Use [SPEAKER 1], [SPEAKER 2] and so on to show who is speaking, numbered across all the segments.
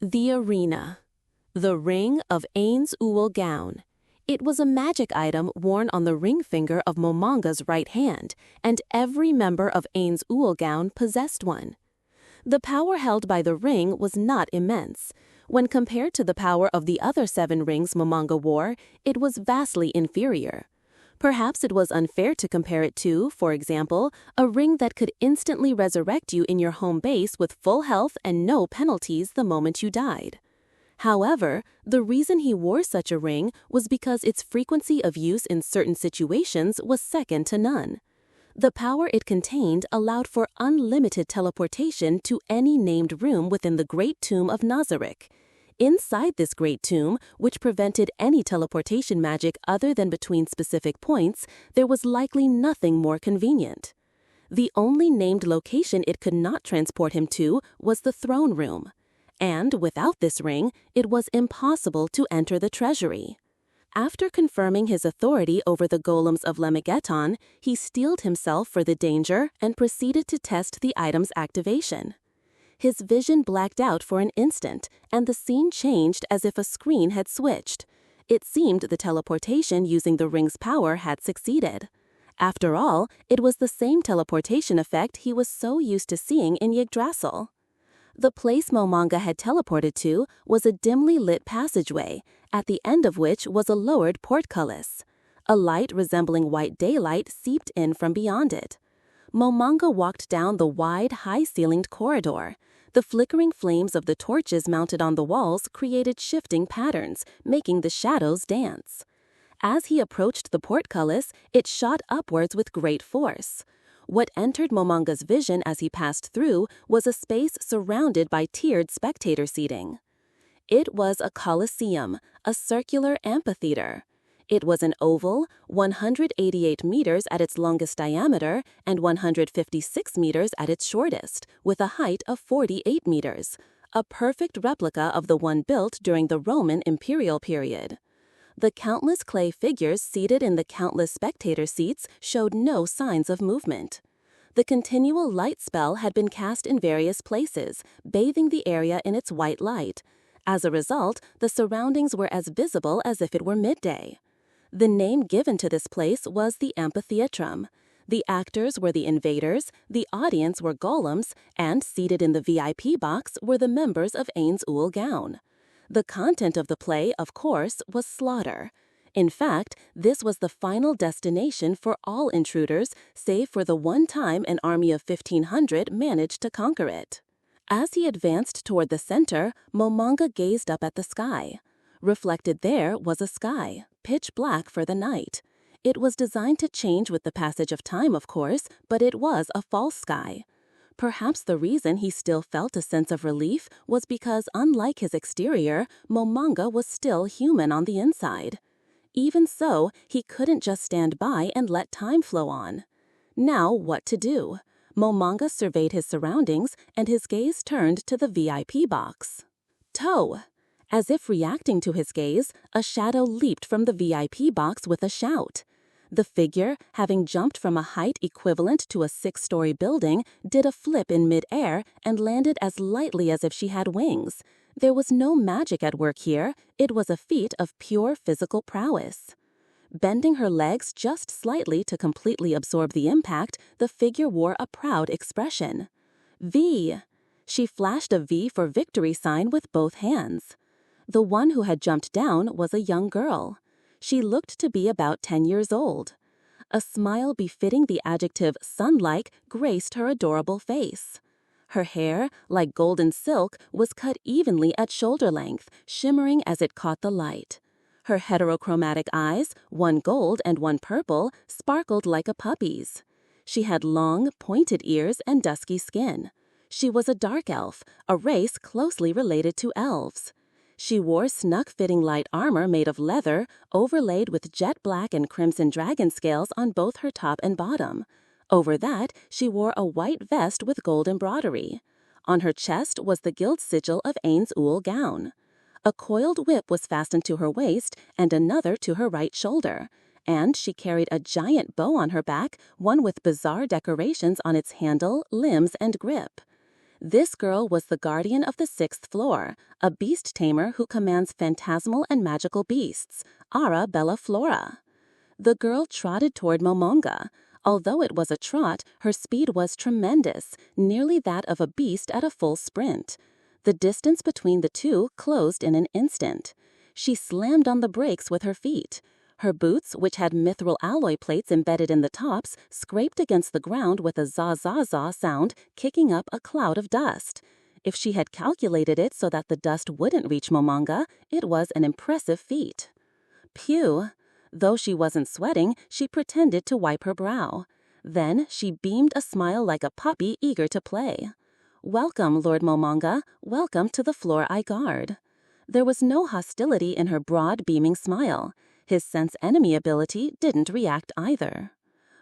[SPEAKER 1] The arena. The ring of Ain's Uul gown. It was a magic item worn on the ring finger of Momonga's right hand, and every member of Ain's Uul gown possessed one. The power held by the ring was not immense. When compared to the power of the other 7 rings Momonga wore, it was vastly inferior. Perhaps it was unfair to compare it to, for example, a ring that could instantly resurrect you in your home base with full health and no penalties the moment you died. However, the reason he wore such a ring was because its frequency of use in certain situations was second to none. The power it contained allowed for unlimited teleportation to any named room within the Great Tomb of Nazarick. Inside this Great Tomb, which prevented any teleportation magic other than between specific points, there was likely nothing more convenient. The only named location it could not transport him to was the throne room. And without this ring, it was impossible to enter the treasury. After confirming his authority over the golems of Lemegeton, he steeled himself for the danger and proceeded to test the item's activation. His vision blacked out for an instant, and the scene changed as if a screen had switched. It seemed the teleportation using the ring's power had succeeded. After all, it was the same teleportation effect he was so used to seeing in Yggdrasil. The place Momonga had teleported to was a dimly lit passageway, at the end of which was a lowered portcullis. A light resembling white daylight seeped in from beyond it. Momonga walked down the wide, high-ceilinged corridor. The flickering flames of the torches mounted on the walls created shifting patterns, making the shadows dance. As he approached the portcullis, it shot upwards with great force. What entered Momonga's vision as he passed through was a space surrounded by tiered spectator seating. It was a coliseum, a circular amphitheater. It was an oval, 188 meters at its longest diameter and 156 meters at its shortest, with a height of 48 meters, a perfect replica of the one built during the Roman imperial period. The countless clay figures seated in the countless spectator seats showed no signs of movement. The continual light spell had been cast in various places, bathing the area in its white light. As a result, the surroundings were as visible as if it were midday. The name given to this place was the amphitheatrum. The actors were the invaders, the audience were golems, and seated in the VIP box were the members of Ain's Uul gown. The content of the play, of course, was slaughter. In fact, this was the final destination for all intruders, save for the one time an army of 1,500 managed to conquer it. As he advanced toward the center, Momonga gazed up at the sky. Reflected there was a sky, pitch black for the night. It was designed to change with the passage of time, of course, but it was a false sky. Perhaps the reason he still felt a sense of relief was because, unlike his exterior, Momonga was still human on the inside. Even so, he couldn't just stand by and let time flow on. Now, what to do? Momonga surveyed his surroundings, and his gaze turned to the VIP box. Toe! As if reacting to his gaze, a shadow leaped from the VIP box with a shout. The figure, having jumped from a height equivalent to a 6-story building, did a flip in mid-air and landed as lightly as if she had wings. There was no magic at work here. It was a feat of pure physical prowess. Bending her legs just slightly to completely absorb the impact, the figure wore a proud expression. V! She flashed a V for victory sign with both hands. The one who had jumped down was a young girl. She looked to be about 10 years old. A smile befitting the adjective sun-like graced her adorable face. Her hair, like golden silk, was cut evenly at shoulder length, shimmering as it caught the light. Her heterochromatic eyes, one gold and one purple, sparkled like a puppy's. She had long, pointed ears and dusky skin. She was a dark elf, a race closely related to elves. She wore snug-fitting light armor made of leather, overlaid with jet black and crimson dragon scales on both her top and bottom. Over that, she wore a white vest with gold embroidery. On her chest was the gilt sigil of Ain's Uul gown. A coiled whip was fastened to her waist and another to her right shoulder, and she carried a giant bow on her back, one with bizarre decorations on its handle, limbs, and grip. This girl was the guardian of the 6th floor, a beast tamer who commands phantasmal and magical beasts, Ara Bella Flora. The girl trotted toward Momonga. Although it was a trot, her speed was tremendous, nearly that of a beast at a full sprint. The distance between the two closed in an instant. She slammed on the brakes with her feet. Her boots, which had mithril alloy plates embedded in the tops, scraped against the ground with a za-za-za sound, kicking up a cloud of dust. If she had calculated it so that the dust wouldn't reach Momonga, it was an impressive feat. Phew! Though she wasn't sweating, she pretended to wipe her brow. Then she beamed a smile like a puppy eager to play. "Welcome, Lord Momonga. Welcome to the floor I guard." There was no hostility in her broad, beaming smile. His sense-enemy ability didn't react either.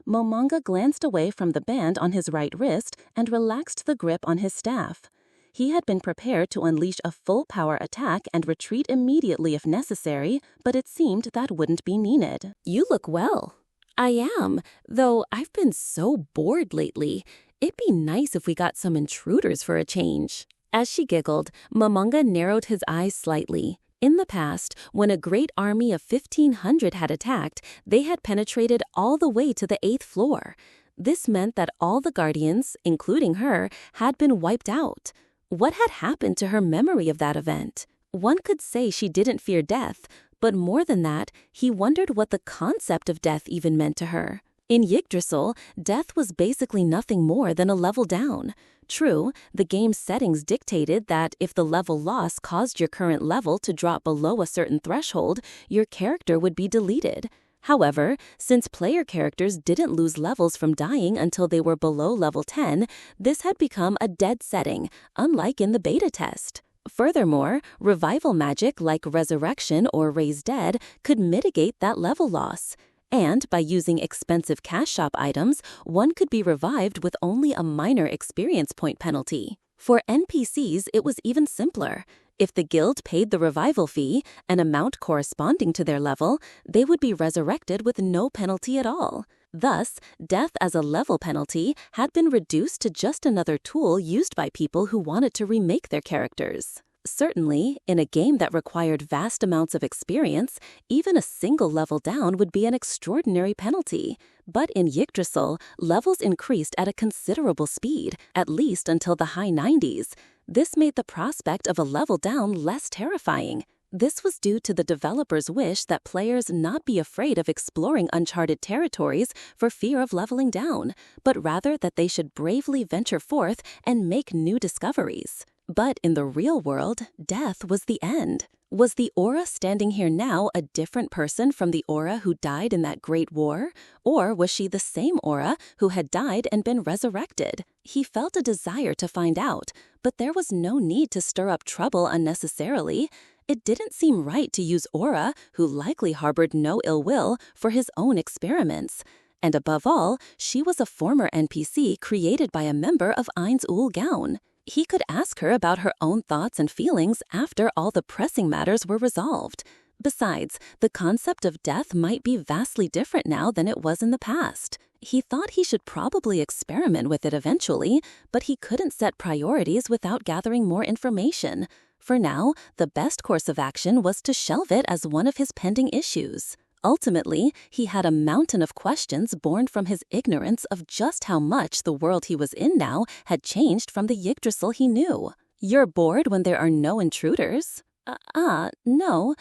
[SPEAKER 1] Momonga glanced away from the band on his right wrist and relaxed the grip on his staff. He had been prepared to unleash a full-power attack and retreat immediately if necessary, but it seemed that wouldn't be needed.
[SPEAKER 2] "You look well." "I am, though I've been so bored lately. It'd be nice if we got some intruders for a change." As she giggled, Momonga narrowed his eyes slightly. In the past, when a great army of 1,500 had attacked, they had penetrated all the way to the 8th floor. This meant that all the guardians, including her, had been wiped out. What had happened to her memory of that event? One could say she didn't fear death, but more than that, he wondered what the concept of death even meant to her. In Yggdrasil, death was basically nothing more than a level down. True, the game's settings dictated that if the level loss caused your current level to drop below a certain threshold, your character would be deleted. However, since player characters didn't lose levels from dying until they were below level 10, this had become a dead setting, unlike in the beta test. Furthermore, revival magic like Resurrection or Raise Dead could mitigate that level loss. And by using expensive cash shop items, one could be revived with only a minor experience point penalty. For NPCs, it was even simpler. If the guild paid the revival fee, an amount corresponding to their level, they would be resurrected with no penalty at all. Thus, death as a level penalty had been reduced to just another tool used by people who wanted to remake their characters. Certainly, in a game that required vast amounts of experience, even a single level down would be an extraordinary penalty. But in Yggdrasil, levels increased at a considerable speed, at least until the high 90s. This made the prospect of a level down less terrifying. This was due to the developers' wish that players not be afraid of exploring uncharted territories for fear of leveling down, but rather that they should bravely venture forth and make new discoveries. But in the real world, death was the end. Was the Aura standing here now a different person from the Aura who died in that great war? Or was she the same Aura who had died and been resurrected? He felt a desire to find out, but there was no need to stir up trouble unnecessarily. It didn't seem right to use Aura, who likely harbored no ill will, for his own experiments. And above all, she was a former NPC created by a member of Ainz Ooal Gown. He could ask her about her own thoughts and feelings after all the pressing matters were resolved. Besides, the concept of death might be vastly different now than it was in the past. He thought he should probably experiment with it eventually, but he couldn't set priorities without gathering more information. For now, the best course of action was to shelve it as one of his pending issues. Ultimately, he had a mountain of questions born from his ignorance of just how much the world he was in now had changed from the Yggdrasil he knew. "You're bored when there are no intruders?" No.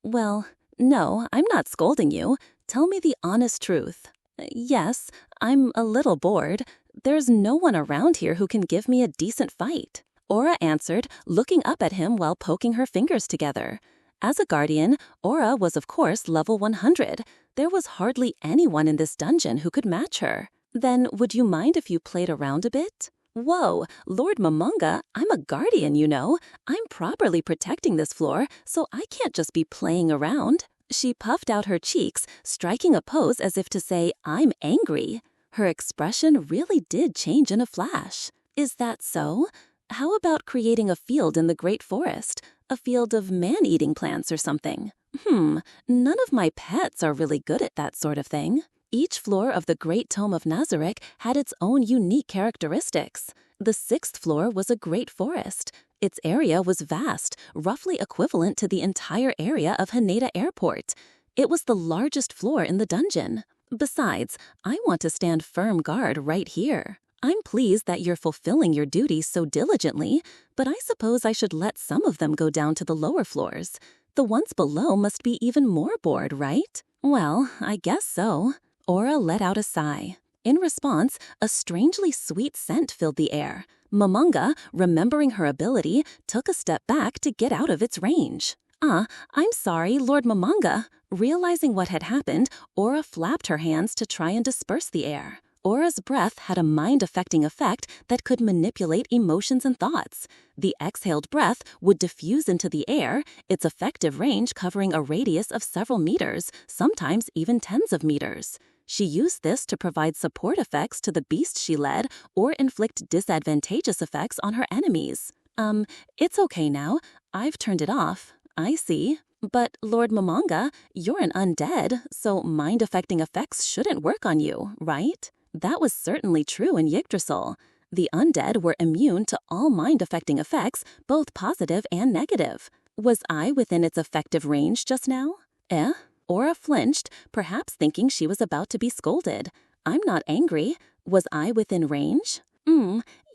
[SPEAKER 2] Well, no, I'm not scolding you. Tell me the honest truth." "Yes, I'm a little bored. There's no one around here who can give me a decent fight." Aura answered, looking up at him while poking her fingers together. As a guardian, Aura was of course level 100. There was hardly anyone in this dungeon who could match her. "Then would you mind if you played around a bit?" "Whoa, Lord Momonga, I'm a guardian, you know. I'm properly protecting this floor, so I can't just be playing around." She puffed out her cheeks, striking a pose as if to say, "I'm angry." Her expression really did change in a flash. "Is that so? How about creating a field in the Great Forest? A field of man-eating plants or something?" None of my pets are really good at that sort of thing." Each floor of the Great Tome of Nazarick had its own unique characteristics. The 6th floor was a great forest. Its area was vast, roughly equivalent to the entire area of Haneda Airport. It was the largest floor in the dungeon. Besides, I want to stand firm guard right here. I'm pleased that you're fulfilling your duties so diligently, but I suppose I should let some of them go down to the lower floors. The ones below must be even more bored, right? Well, I guess so. Aura let out a sigh. In response, a strangely sweet scent filled the air. Momonga, remembering her ability, took a step back to get out of its range. I'm sorry, Lord Momonga. Realizing what had happened, Aura flapped her hands to try and disperse the air. Aura's breath had a mind-affecting effect that could manipulate emotions and thoughts. The exhaled breath would diffuse into the air, its effective range covering a radius of several meters, sometimes even tens of meters. She used this to provide support effects to the beast she led or inflict disadvantageous effects on her enemies. It's okay now. I've turned it off. I see. But, Lord Momonga, you're an undead, so mind-affecting effects shouldn't work on you, right? That was certainly true in Yggdrasil. The undead were immune to all mind-affecting effects, both positive and negative. Was I within its effective range just now? Aura flinched, perhaps thinking she was about to be scolded. I'm not angry. Was I within range?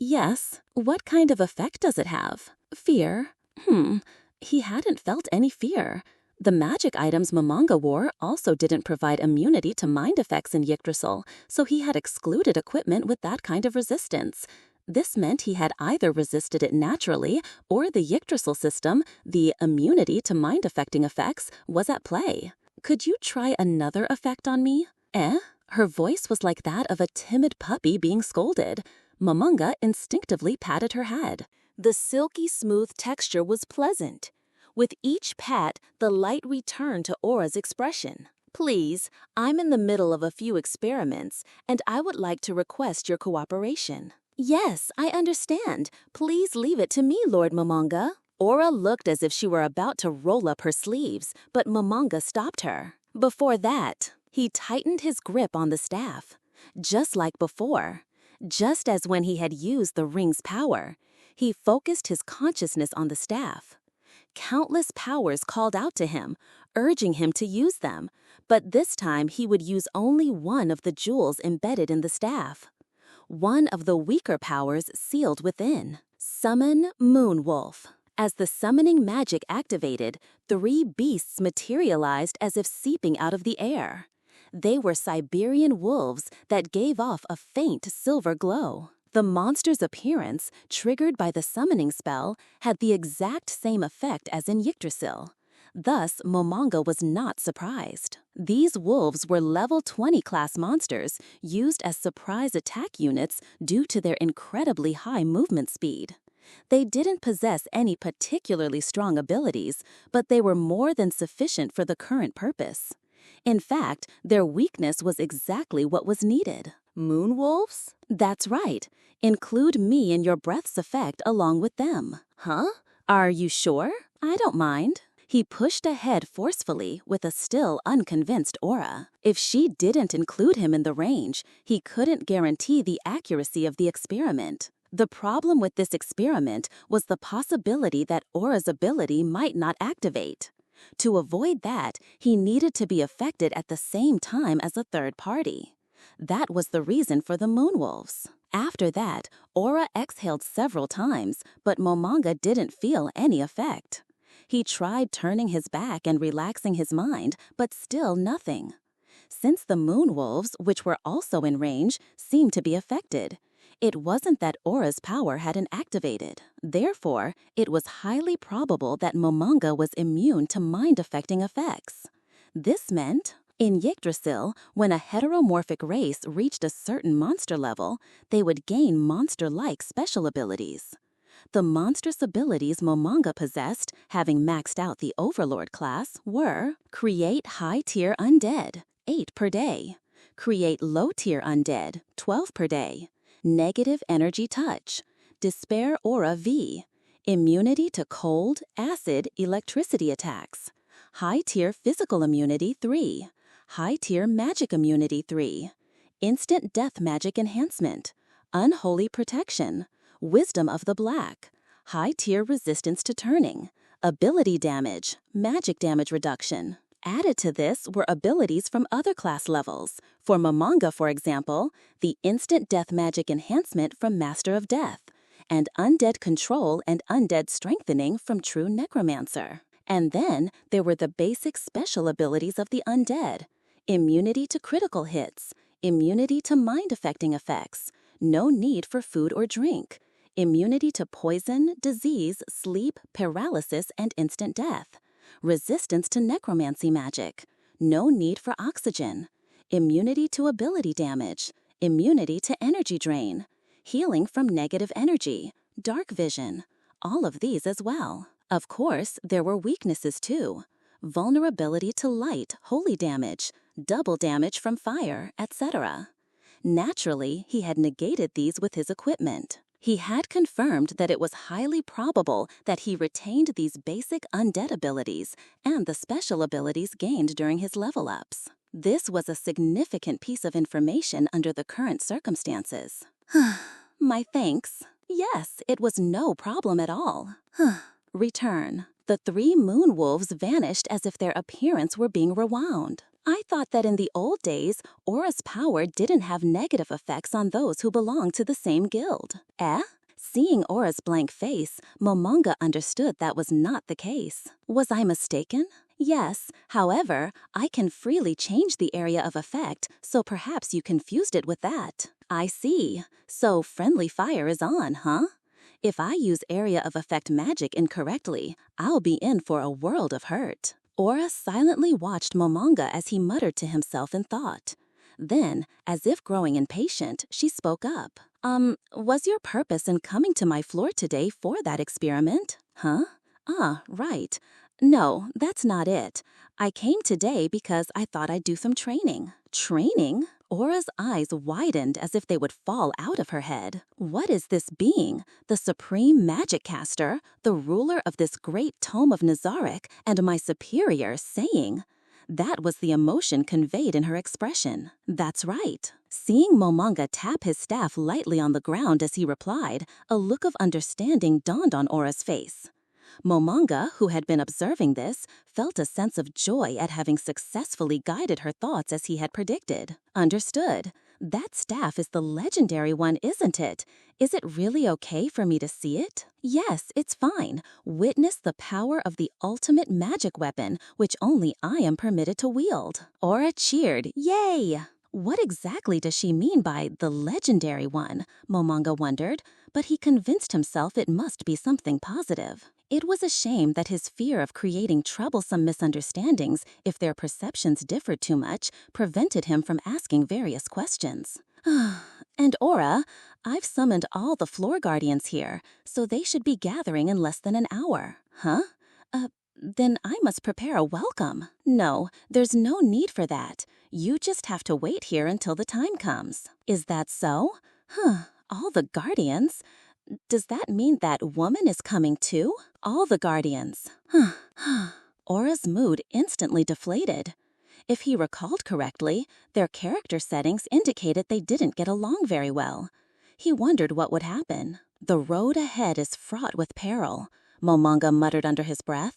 [SPEAKER 2] Yes. What kind of effect does it have? Fear. He hadn't felt any fear. The magic items Momonga wore also didn't provide immunity to mind effects in Yggdrasil, so he had excluded equipment with that kind of resistance. This meant he had either resisted it naturally, or the Yggdrasil system, the immunity to mind-affecting effects, was at play. Could you try another effect on me? Her voice was like that of a timid puppy being scolded. Momonga instinctively patted her head.
[SPEAKER 1] The silky smooth texture was pleasant. With each pat, the light returned to Aura's expression. Please, I'm in the middle of a few experiments, and I would like to request your cooperation. Yes, I understand. Please leave it to me, Lord Momonga. Aura looked as if she were about to roll up her sleeves, but Momonga stopped her. Before that, he tightened his grip on the staff. Just like before, just as when he had used the ring's power, he focused his consciousness on the staff. Countless powers called out to him, urging him to use them, but this time he would use only one of the jewels embedded in the staff. One of the weaker powers sealed within. Summon Moonwolf. As the summoning magic activated, 3 beasts materialized as if seeping out of the air. They were Siberian wolves that gave off a faint silver glow. The monster's appearance, triggered by the summoning spell, had the exact same effect as in Yggdrasil. Thus, Momonga was not surprised. These wolves were level 20 class monsters used as surprise attack units due to their incredibly high movement speed. They didn't possess any particularly strong abilities, but they were more than sufficient for the current purpose. In fact, their weakness was exactly what was needed. Moonwolves? That's right. Include me in your breath's effect along with them. Huh? Are you sure? I don't mind. He pushed ahead forcefully with a still unconvinced Aura. If she didn't include him in the range, he couldn't guarantee the accuracy of the experiment. The problem with this experiment was the possibility that Aura's ability might not activate. To avoid that, he needed to be affected at the same time as a third party. That was the reason for the Moonwolves. After that, Aura exhaled several times, but Momonga didn't feel any effect. He tried turning his back and relaxing his mind, but still nothing. Since the Moonwolves, which were also in range, seemed to be affected, it wasn't that Aura's power hadn't activated. Therefore, it was highly probable that Momonga was immune to mind-affecting effects. This meant, in Yggdrasil, when a heteromorphic race reached a certain monster level, they would gain monster-like special abilities. The monstrous abilities Momonga possessed, having maxed out the OverLord class, were Create High-Tier Undead, 8 per day. Create Low-Tier Undead, 12 per day. Negative Energy Touch. Despair Aura V. Immunity to cold, acid, electricity attacks. High-Tier Physical Immunity 3.
[SPEAKER 2] High-tier magic immunity 3. Instant death magic enhancement. Unholy protection. Wisdom of the Black. High-tier resistance to turning. Ability damage. Magic damage reduction. Added to this were abilities from other class levels. For Momonga, for example, the instant death magic enhancement from Master of Death, and undead control and undead strengthening from True Necromancer. And then there were the basic special abilities of the undead. Immunity to critical hits, immunity to mind-affecting effects, no need for food or drink, immunity to poison, disease, sleep, paralysis, and instant death, resistance to necromancy magic, no need for oxygen, immunity to ability damage, immunity to energy drain, healing from negative energy, dark vision, all of these as well. Of course, there were weaknesses too. Vulnerability to light, holy damage, double damage from fire, etc. Naturally, he had negated these with his equipment. He had confirmed that it was highly probable that he retained these basic undead abilities and the special abilities gained during his level-ups. This was a significant piece of information under the current circumstances. My thanks. Yes, it was no problem at all. Return. The 3 moon wolves vanished as if their appearance were being rewound. I thought that in the old days, Aura's power didn't have negative effects on those who belonged to the same guild. Eh? Seeing Aura's blank face, Momonga understood that was not the case. Was I mistaken? Yes, however, I can freely change the area of effect, so perhaps you confused it with that. I see. So friendly fire is on, huh? If I use area of effect magic incorrectly, I'll be in for a world of hurt. Aura silently watched Momonga as he muttered to himself in thought. Then, as if growing impatient, she spoke up. Was your purpose in coming to my floor today for that experiment? Huh? Ah, right. No, that's not it. I came today because I thought I'd do some training. Training? Aura's eyes widened as if they would fall out of her head. What is this being, the supreme magic caster, the ruler of this great tome of Nazarick, and my superior, saying? That was the emotion conveyed in her expression. That's right. Seeing Momonga tap his staff lightly on the ground as he replied, a look of understanding dawned on Aura's face. Momonga, who had been observing this, felt a sense of joy at having successfully guided her thoughts as he had predicted. Understood. That staff is the legendary one, isn't it? Is it really okay for me to see it? Yes, it's fine. Witness the power of the ultimate magic weapon, which only I am permitted to wield. Aura cheered. Yay! What exactly does she mean by the legendary one? Momonga wondered, but he convinced himself it must be something positive. It was a shame that his fear of creating troublesome misunderstandings, if their perceptions differed too much, prevented him from asking various questions. And Aura, I've summoned all the floor guardians here, so they should be gathering in less than an hour. Huh? Then I must prepare a welcome. No, there's no need for that. You just have to wait here until the time comes. Is that so? All the guardians? Does that mean that woman is coming too? All the guardians. Aura's mood instantly deflated. If he recalled correctly, their character settings indicated they didn't get along very well. He wondered what would happen. The road ahead is fraught with peril, Momonga muttered under his breath.